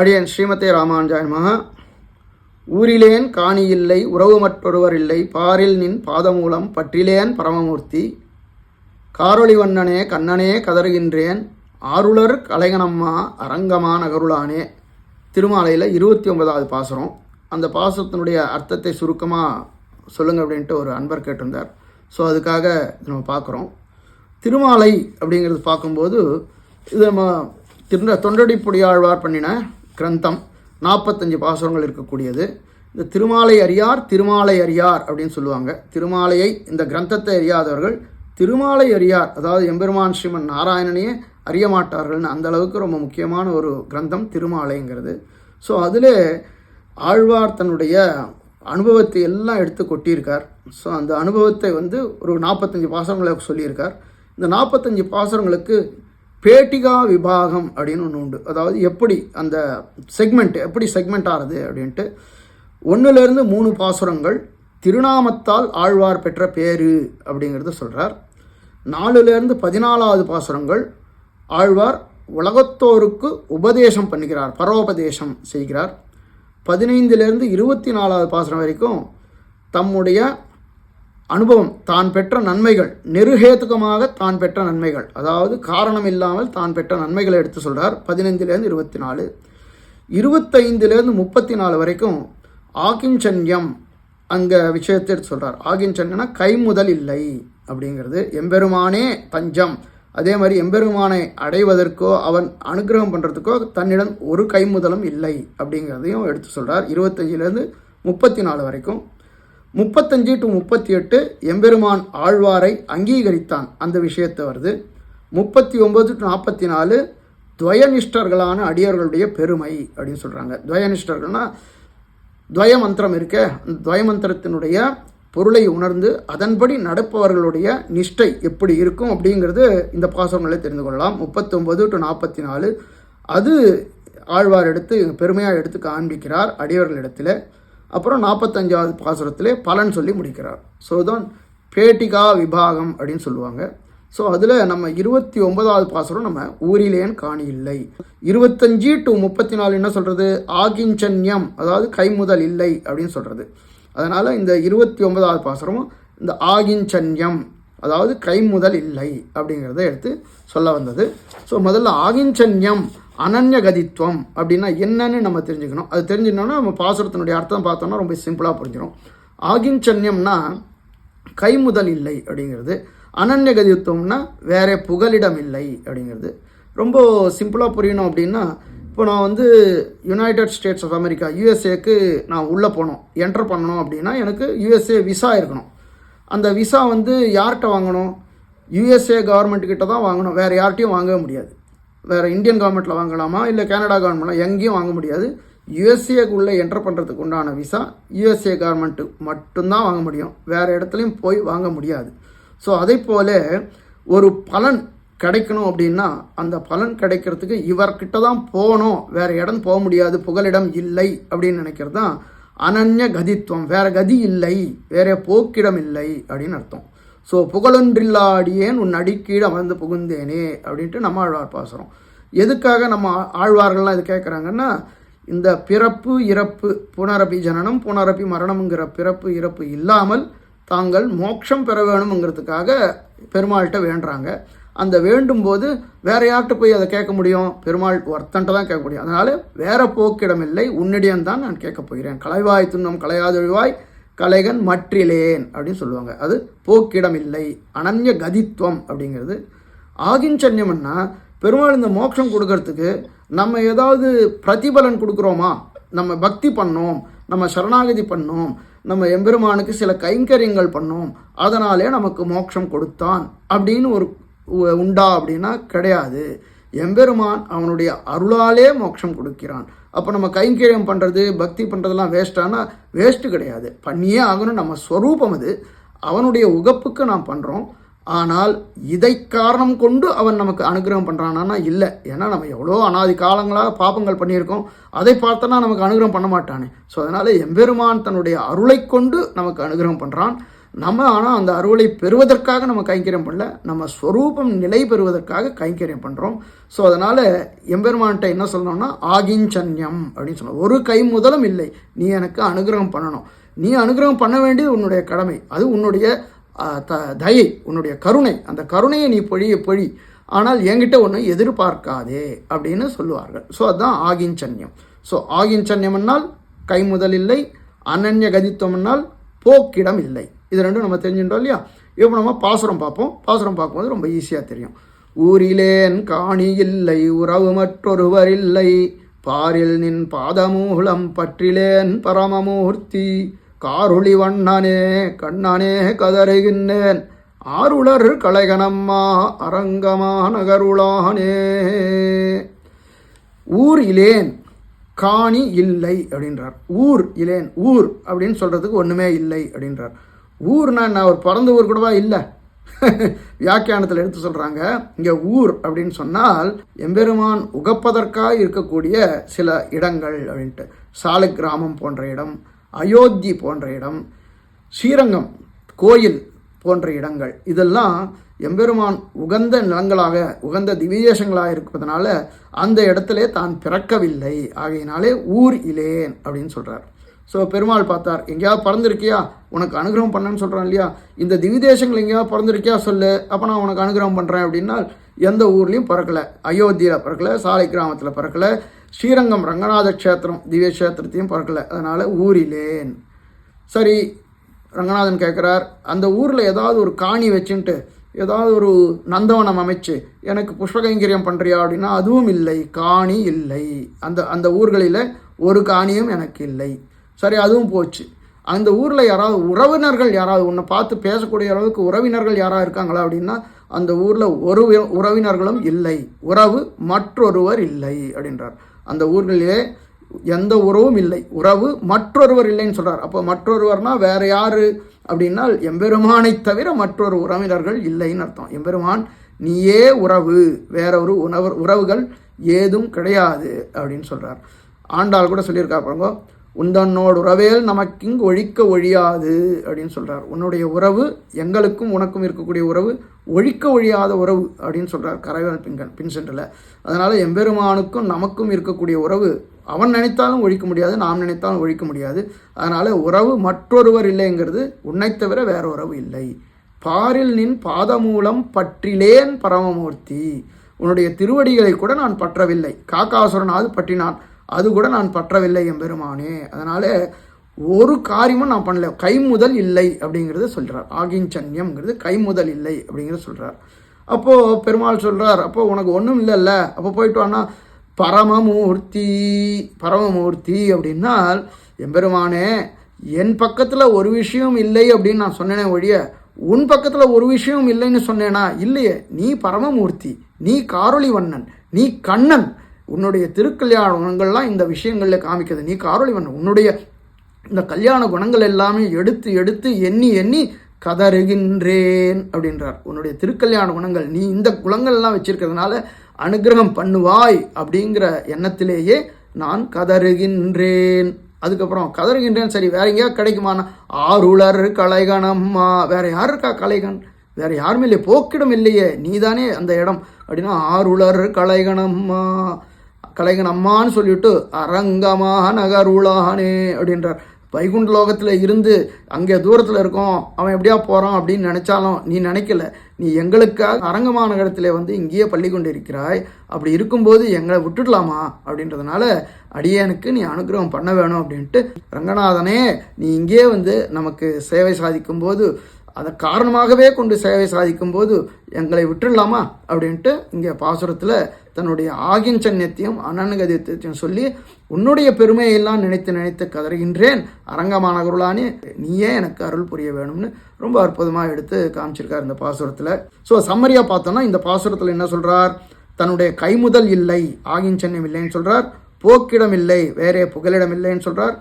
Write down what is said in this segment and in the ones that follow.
அடியன் ஸ்ரீமதே ராமானுஜாய நமஹ. ஊரிலேன் காணியில்லை உறவு மற்றொருவர் இல்லை, பாரில் நின் பாதமூலம் பற்றிலேன் பரமமூர்த்தி, காரொளிவண்ணனே கண்ணனே கதறுகின்றேன், ஆருளர் கலைகனம்மா அரங்கமா நகருளானே. திருமாலையில் 29வது பாசுரம். அந்த பாசுரத்தினுடைய அர்த்தத்தை சுருக்கமாக சொல்லுங்க அப்படின்ட்டு ஒரு அன்பர் கேட்டிருந்தார். ஸோ அதுக்காக நம்ம பார்க்குறோம். திருமாலை அப்படிங்கிறது பார்க்கும்போது இது நம்ம தொண்டடிப்புடியாழ்வார் பண்ணின கிரந்தம். 45 பாசுரங்கள் இருக்கக்கூடியது. இந்த திருமாலை அறியார் திருமாலை அறியார் அப்படின்னு சொல்லுவாங்க. திருமாலையை, இந்த கிரந்தத்தை அறியாதவர்கள் திருமாலை அறியார், அதாவது எம்பெருமான் ஸ்ரீமன் நாராயணனையே அறிய மாட்டார்கள்னு அந்த அளவுக்கு ரொம்ப முக்கியமான ஒரு கிரந்தம் திருமாலைங்கிறது. ஸோ அதில் ஆழ்வார் தன்னுடைய அனுபவத்தை எல்லாம் எடுத்து கொட்டியிருக்கார். ஸோ அந்த அனுபவத்தை ஒரு 45 பாசுரங்களை சொல்லியிருக்கார். இந்த 45 பாசுரங்களுக்கு பேட்டிகா விபாகம் அப்படின்னு ஒன்று உண்டு. அதாவது எப்படி அந்த எப்படி செக்மெண்ட் ஆகுது அப்படின்ட்டு 1லேருந்து 3 பாசுரங்கள் திருநாமத்தால் ஆழ்வார் பெற்ற பேரு அப்படிங்கிறத சொல்கிறார். 4லேருந்து 14வது பாசுரங்கள் ஆழ்வார் உலகத்தோருக்கு உபதேசம் பண்ணுகிறார், பரோபதேசம் செய்கிறார். 15லேருந்து 24வது பாசுரம் வரைக்கும் தம்முடைய அனுபவம், தான் பெற்ற நன்மைகள், நெருஹேத்துகமாக தான் பெற்ற நன்மைகள், அதாவது காரணம் இல்லாமல் தான் பெற்ற நன்மைகளை எடுத்து சொல்கிறார். 15லேருந்து 24, 25லேருந்து 34 வரைக்கும் ஆகிஞ்சன்யம் அங்கே விஷயத்தை எடுத்து சொல்கிறார். ஆகிஞ்சன்யம்னா கைமுதல் இல்லை அப்படிங்கிறது, எம்பெருமானே தஞ்சம். அதே மாதிரி எம்பெருமானை அடைவதற்கோ அவன் அனுகிரகம் பண்ணுறதுக்கோ தன்னிடம் ஒரு கைமுதலும் இல்லை அப்படிங்கிறதையும் எடுத்து சொல்கிறார். 25லேருந்து 34 வரைக்கும். 35 to 38 எம்பெருமான் ஆழ்வாரை அங்கீகரித்தான், அந்த விஷயத்தை வருது. 39 to 44 துவயனிஷ்டர்களான அடியர்களுடைய பெருமை அப்படின்னு சொல்கிறாங்க. துவயனிஷ்டர்கள்னால் துவயமந்திரம் இருக்க, அந்த துவயமந்திரத்தினுடைய பொருளை உணர்ந்து அதன்படி நடப்பவர்களுடைய நிஷ்டை எப்படி இருக்கும் அப்படிங்கிறது இந்த பாசுரங்களை தெரிந்து கொள்ளலாம். 39 to 44 அது ஆழ்வார் எடுத்து பெருமையாக எடுத்து காண்பிக்கிறார் அடியவர்களிடத்தில். அப்புறம் 45வது பாசுரத்திலே பலன் சொல்லி முடிக்கிறார். ஸோ தான் பேட்டிகா விபாகம் அப்படின்னு சொல்லுவாங்க. ஸோ அதில் நம்ம 29வது பாசுரம் நம்ம ஊரிலேன் காணி இல்லை. 25 to 34 என்ன சொல்கிறது? ஆகிஞ்சன்யம், அதாவது கைமுதல் இல்லை அப்படின்னு சொல்கிறது. அதனால் இந்த 29வது பாசுரமும் இந்த ஆகிஞ்சன்யம், அதாவது கைமுதல் இல்லை அப்படிங்கிறத எடுத்து சொல்ல வந்தது. ஸோ முதல்ல ஆகிஞ்சன்யம் அனன்யகதித்துவம் அப்படின்னா என்னன்னு நம்ம தெரிஞ்சுக்கணும். அது தெரிஞ்சுக்கணும்னா நம்ம பாசுரத்தினுடைய அர்த்தம் பார்த்தோம்னா ரொம்ப சிம்பிளாக புரிஞ்சிடும். ஆகிஞ்சன்யம்னா கைமுதல் இல்லை அப்படிங்கிறது. அனன்யகதித்துவம்னா வேற புகலிடம் இல்லை அப்படிங்கிறது. ரொம்ப சிம்பிளாக புரியணும் அப்படின்னா, இப்போ நான் யுனைடெட் ஸ்டேட்ஸ் ஆஃப் அமெரிக்கா யூஎஸ்ஏக்கு நான் உள்ளே போகணும், என்டர் பண்ணணும் அப்படின்னா எனக்கு யூஎஸ்ஏ விசா இருக்கணும். அந்த விசா யார்கிட்ட வாங்கணும்? யூஎஸ்ஏ கவர்மெண்ட்டுக்கிட்ட தான் வாங்கணும், வேறு யார்கிட்டையும் வாங்கவே முடியாது. வேறு இந்தியன் கவர்மெண்ட்டில் வாங்கலாமா இல்லை கனடா கவர்மெண்ட்லாம் எங்கேயும் வாங்க முடியாது. யூஎஸ்ஏக்குள்ளே என்டர் பண்ணுறதுக்கு உண்டான விசா யூஎஸ்ஏ கவர்மெண்ட்டு மட்டும்தான் வாங்க முடியும், வேறு இடத்துலையும் போய் வாங்க முடியாது. ஸோ அதே போல் ஒரு பலன் கிடைக்கணும் அப்படின்னா அந்த பலன் கிடைக்கிறதுக்கு இவர்கிட்ட தான் போகணும், வேறு இடம் போக முடியாது, புகலிடம் இல்லை அப்படின்னு நினைக்கிறது தான் அனன்ய கதித்துவம். வேறு கதி இல்லை, வேறு போக்கிடம் இல்லை அப்படின்னு அர்த்தம். ஸோ புகழொன்றில்லாடியேன் உன் அடிக்கீடு அமர்ந்து புகுந்தேனே அப்படின்ட்டு நம்ம ஆழ்வார் பாசுறோம். எதுக்காக நம்ம ஆழ்வார்கள்லாம் இது கேட்குறாங்கன்னா, இந்த பிறப்பு இறப்பு, புனரப்பி ஜனனம் புனரப்பி மரணம்ங்கிற பிறப்பு இறப்பு இல்லாமல் தாங்கள் மோட்சம் பெற வேணுங்கிறதுக்காக பெருமாள்கிட்ட வேண்டுறாங்க. அந்த வேண்டும்போது வேறு யார்கிட்ட போய் அதை கேட்க முடியும்? பெருமாள் ஒருத்தன்ட்ட தான் கேட்க முடியும். அதனால் வேறு போக்கிடமில்லை, உன்னிடையம்தான் நான் கேட்க போகிறேன். கலைவாய் துன்னம் கலையாதொழிவாய் கலைகன் மற்றிலேன் அப்படின்னு சொல்லுவாங்க. அது போக்கிடம் இல்லை, அனன்ய கதித்துவம் அப்படிங்கிறது. ஆகிஞ்சன்யம்னா பெருமாள் இந்த மோட்சம் கொடுக்கறதுக்கு நம்ம ஏதாவது பிரதிபலன் கொடுக்குறோமா? நம்ம பக்தி பண்ணோம், நம்ம சரணாகதி பண்ணோம், நம்ம எம்பெருமானுக்கு சில கைங்கரியங்கள் பண்ணோம், அதனாலே நமக்கு மோட்சம் கொடுத்தான் அப்படின்னு ஒரு உண்டா அப்படின்னா கிடையாது. எம்பெருமான் அவனுடைய அருளாலே மோட்சம் கொடுக்கிறான். அப்போ நம்ம கைங்கரியம் பண்ணுறது பக்தி பண்ணுறதெல்லாம் வேஸ்டானா வேஸ்ட்டு கிடையாது, பண்ணியே ஆகணும். நம்ம ஸ்வரூபம் அது, அவனுடைய உகப்புக்கு நாம் பண்ணுறோம். ஆனால் இதை காரணம் கொண்டு அவன் நமக்கு அனுகிரகம் பண்ணுறானா? இல்லை. ஏன்னா நம்ம எவ்வளோ அனாதி காலங்களாக பாபங்கள் பண்ணியிருக்கோம், அதை பார்த்தோன்னா நமக்கு அனுகிரகம் பண்ண மாட்டானே. ஸோ அதனால் எம்பெருமான் தன்னுடைய அருளை கொண்டு நமக்கு அனுகிரகம் பண்ணுறான். நம்ம ஆனால் அந்த அருளை பெறுவதற்காக நம்ம கைங்கரியம் பண்ணல, நம்ம ஸ்வரூபம் நிலை பெறுவதற்காக கைங்கரியம் பண்ணுறோம். ஸோ அதனால் எம்பெருமான்கிட்ட என்ன சொல்லணும்னா ஆகிஞ்சன்யம் அப்படின்னு சொல்லணும். ஒரு கை முதலும் இல்லை, நீ எனக்கு அனுகிரகம் பண்ணணும். நீ அனுகிரகம் பண்ண வேண்டியது உன்னுடைய கடமை, அது உன்னுடைய தயை, உன்னுடைய கருணை. அந்த கருணையை நீ பொழி, ஆனால் என்கிட்ட ஒன்று எதிர்பார்க்காதே அப்படின்னு சொல்லுவார்கள். ஸோ அதுதான் ஆகிஞ்சன்யம். ஸோ ஆகிஞ்சன்யம்னால் கை முதல் இல்லை, அனன்ய கதித்துவம்னால் போக்கிடம் இல்லை. இது ரெண்டும் நம்ம தெரிஞ்சுட்டோம் இல்லையா? இப்போ நம்ம பாசுரம் பார்ப்போம். பாசுரம் பார்க்கும்போது ரொம்ப ஈஸியாக தெரியும். ஊரிலேன் காணி இல்லை, உறவு மற்றொருவர் இல்லை, பாரில் நின் பாதமூலம் பற்றிலேன் பரமமூர்த்தி, காருளி வண்ணனே கண்ணனே கதறுகின்றேன், ஆருளர் கலைகனம்மா அரங்கமா நகருளானே. ஊர் இலேன் காணி இல்லை அப்படின்றார். ஊர் இலேன், ஊர் அப்படின்னு சொல்கிறதுக்கு ஒன்றுமே இல்லை அப்படின்றார். ஊர்னா நான் ஒரு பிறந்த ஊர் கூடவா இல்லை? வியாக்கியானத்தில் எடுத்து சொல்கிறாங்க. இங்கே ஊர் அப்படின்னு சொன்னால் எம்பெருமான் உகப்பதற்காக இருக்கக்கூடிய சில இடங்கள் அப்படின்ட்டு. சாலை கிராமம் போன்ற இடம், அயோத்தி போன்ற இடம், ஸ்ரீரங்கம் கோயில் போன்ற இடங்கள், இதெல்லாம் எம்பெருமான் உகந்த நிலங்களாக உகந்த திவ்யதேசங்களாக இருப்பதனால அந்த இடத்துல தான் பிறக்கவில்லை. ஆகையினாலே ஊர் இலேன் அப்படின்னு சொல்கிறார். ஸோ பெருமாள் பார்த்தார், எங்கேயாவது பிறந்திருக்கியா, உனக்கு அனுகிரகம் பண்ணேன்னு சொல்கிறான் இல்லையா, இந்த திவ்யதேசங்கள் எங்கேயாவது பிறந்திருக்கியா சொல்லு, அப்போ நான் உனக்கு அனுகிரகம் பண்ணுறேன் அப்படின்னா எந்த ஊர்லேயும் பிறக்கலை. அயோத்தியில் பிறக்கலை, சாலை கிராமத்தில் பிறக்கலை, ஸ்ரீரங்கம் ரங்கநாத க்ஷேத்திரம் திவ்ய க்ஷேத்திரத்தையும் பிறக்கலை. அதனால் ஊரிலேன். சரி, ரங்கநாதன் கேட்குறார், அந்த ஊரில் ஏதாவது ஒரு காணி வச்சுன்ட்டு ஏதாவது ஒரு நந்தவனம் அமைச்சு எனக்கு புஷ்பகைங்கரியம் பண்ணுறியா அப்படின்னா அதுவும் இல்லை, காணி இல்லை. அந்த ஊர்களில் ஒரு காணியும் எனக்கு இல்லை. சரி, அதுவும் போச்சு. அந்த ஊரில் யாராவது உறவினர்கள் யாராவது உன்னை பார்த்து பேசக்கூடிய அளவுக்கு உறவினர்கள் யாராவது இருக்காங்களா அப்படின்னா அந்த ஊரில் ஒரு உறவினர்களும் இல்லை, உறவு மற்றொருவர் இல்லை அப்படின்றார். அந்த ஊர்களிலே எந்த உறவும் இல்லை, உறவு மற்றொருவர் இல்லைன்னு சொல்கிறார். அப்போ மற்றொருவர்னால் வேறு யார் அப்படின்னா எம்பெருமானை தவிர மற்றொரு உறவினர்கள் இல்லைன்னு அர்த்தம். எம்பெருமான் நீயே உறவு, வேற ஒரு உறவுகள் ஏதும் கிடையாது அப்படின்னு சொல்கிறார். ஆண்டாள் கூட சொல்லியிருக்கா பாருங்க, உந்தன்னோடு உறவேல் நமக்கிங்கு ஒழிக்க ஒழியாது அப்படின்னு சொல்கிறார். உன்னுடைய உறவு எங்களுக்கும் உனக்கும் இருக்கக்கூடிய உறவு ஒழிக்க ஒழியாத உறவு அப்படின்னு சொல்கிறார் கரைவேல் பின்சென்றில். அதனால் எம்பெருமானுக்கும் நமக்கும் இருக்கக்கூடிய உறவு அவன் நினைத்தாலும் ஒழிக்க முடியாது, நாம் நினைத்தாலும் ஒழிக்க முடியாது. அதனால் உறவு மற்றொருவர் இல்லைங்கிறது உன்னை தவிர வேற உறவு இல்லை. பாரில் நின் பாதமூலம் பற்றிலேன் பரமமூர்த்தி, உன்னுடைய திருவடிகளை கூட நான் பற்றவில்லை. காக்காசுரனாவது பற்றினான், அது கூட நான் பற்றவில்லை எம்பெருமானே. அதனால் ஒரு காரியமும் நான் பண்ணல, கைமுதல் இல்லை அப்படிங்கிறது சொல்கிறார். ஆகிஞ்சன்யம்ங்கிறது கைமுதல் இல்லை அப்படிங்கிறது சொல்கிறார். அப்போது பெருமாள் சொல்கிறார், அப்போது உனக்கு ஒன்றும் இல்லைல்ல, அப்போ போயிட்டு வானா பரமமூர்த்தி. பரமமூர்த்தி அப்படின்னால் எம்பெருமானே என் பக்கத்தில் ஒரு விஷயம் இல்லை அப்படின்னு நான் சொன்னேனே ஒழிய உன் பக்கத்தில் ஒரு விஷயம் இல்லைன்னு சொன்னேனா? இல்லையே. நீ பரமமூர்த்தி, நீ காரொளி வண்ணன், நீ கண்ணன். உன்னுடைய திருக்கல்யாண குணங்கள்லாம் இந்த விஷயங்களில் காமிக்கிறது. நீ காரொளி வண்ணன், உன்னுடைய இந்த கல்யாண குணங்கள் எல்லாமே எடுத்து எடுத்து எண்ணி எண்ணி கதறுகின்றேன் அப்படின்றார். உன்னுடைய திருக்கல்யாண குணங்கள், நீ இந்த குணங்கள்லாம் வச்சிருக்கிறதுனால அனுகிரகம் பண்ணுவாய் அப்படிங்கிற எண்ணத்திலேயே நான் கதறுகின்றேன். அதுக்கப்புறம் கதறுகின்றேன், சரி வேற எங்கேயா கிடைக்குமானா ஆருளர் கலைகனம்மா, வேற யார் இருக்கா கலைகன்? வேற யாருமே இல்லையே, போக்கிடம் இல்லையே, நீதானே அந்த இடம் அப்படின்னா ஆருளர் கலைகனம்மா, கலைகன் அம்மான்னு சொல்லிவிட்டு அரங்கமா நகருளானே அப்படின்றார். வைகுண்ட லோகத்தில் இருந்து அங்கே தூரத்தில் இருக்கோம், அவன் எப்படியா போகிறான் அப்படின்னு நினச்சாலும் நீ நினைக்கல. நீ எங்களுக்காக அரங்கமான இடத்துல வந்து இங்கேயே பள்ளி கொண்டு இருக்கிறாய். அப்படி இருக்கும்போது எங்களை விட்டுடலாமா அப்படின்றதுனால அடியனுக்கு நீ அனுகிரகம் பண்ண வேணும் அப்படின்ட்டு, ரங்கநாதனே நீ இங்கே வந்து நமக்கு சேவை சாதிக்கும்போது அதை காரணமாகவே கொண்டு சேவை சாதிக்கும்போது எங்களை விட்டுடலாமா அப்படின்ட்டு இங்கே பாசுரத்தில் தன்னுடைய ஆகிஞ்சன்யத்தையும் அனனுகதியத்தையும் சொல்லி உன்னுடைய பெருமையெல்லாம் நினைத்து நினைத்து கதறுகின்றேன், அரங்கமான குருளானே நீயே எனக்கு அருள் புரிய வேணும்னு ரொம்ப அற்புதமாக எடுத்து காமிச்சிருக்கார் இந்த பாசுரத்தில். ஸோ சம்மரியாக பார்த்தோன்னா இந்த பாசுரத்தில் என்ன சொல்கிறார்? தன்னுடைய கைமுதல் இல்லை, ஆகிஞ்சன்யம் இல்லைன்னு சொல்கிறார். போக்கிடம் இல்லை, வேறே புகலிடம் இல்லைன்னு சொல்கிறார்.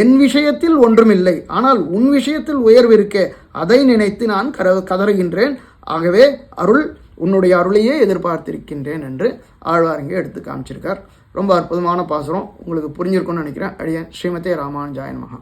என் விஷயத்தில் ஒன்றும் இல்லை, ஆனால் உன் விஷயத்தில் உயர்வு இருக்கே, அதை நினைத்து நான் கதறுகின்றேன். ஆகவே அருள், உன்னுடைய அருளையே எதிர்பார்த்திருக்கின்றேன் என்று ஆழ்வார் இங்கே எடுத்து காமிச்சிருக்கார். ரொம்ப அற்புதமான பாசுரம், உங்களுக்கு புரிஞ்சிருக்கும்னு நினைக்கிறேன். அடியேன் ஸ்ரீமதே ராமானுஜாய நமஹ.